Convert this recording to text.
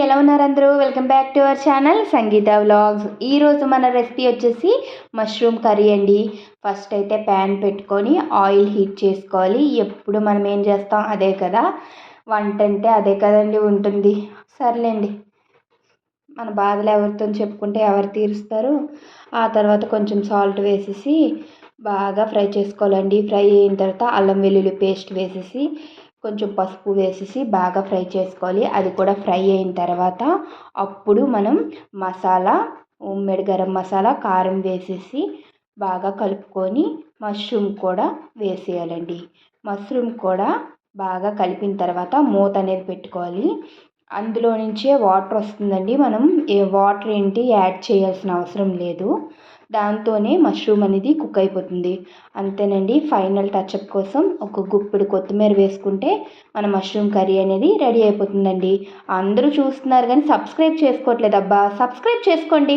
ఎలా ఉన్నారు అందరూ? Welcome back to our channel Sangeetha vlogs. ఈరోజు మన రెసిపీ వచ్చేసి మష్రూమ్ కర్రీ అండి. ఫస్ట్ అయితే ప్యాన్ పెట్టుకొని ఆయిల్ హీట్ చేసుకోవాలి. ఎప్పుడు మనం ఏం చేస్తాం అదే కదా, వంట అంటే అదే కదండి ఉంటుంది. సర్లేండి, మన బాధలు ఎవరితో చెప్పుకుంటే ఎవరు తీరుస్తారు. ఆ తర్వాత కొంచెం సాల్ట్ వేసేసి బాగా ఫ్రై చేసుకోవాలండి. ఫ్రై అయిన తర్వాత అల్లం వెల్లుల్లి పేస్ట్ వేసేసి కొంచెం పసుపు వేసేసి బాగా ఫ్రై చేసుకోవాలి. అది కూడా ఫ్రై అయిన తర్వాత అప్పుడు మనం మసాలా, హోమ్మేడ్ గరం మసాలా, కారం వేసేసి బాగా కలుపుకొని మష్రూమ్ కూడా వేసేయాలండి. మష్రూమ్ కూడా బాగా కలిపిన తర్వాత మూత అనేది పెట్టుకోవాలి. అందులో నుంచే వాటర్ వస్తుందండి. మనం వాటర్ ఏంటి యాడ్ చేయాల్సిన అవసరం లేదు. దాంతోనే మష్రూమ్ అనేది కుక్ అయిపోతుంది. అంతేనండి. ఫైనల్ టచ్అప్ కోసం ఒక గుప్పెడు కొత్తిమీర వేసుకుంటే మన మష్రూమ్ కర్రీ అనేది రెడీ అయిపోతుందండి. అందరూ చూస్తున్నారు కానీ సబ్స్క్రైబ్ చేసుకోవట్లేదు. అబ్బా, సబ్స్క్రైబ్ చేసుకోండి.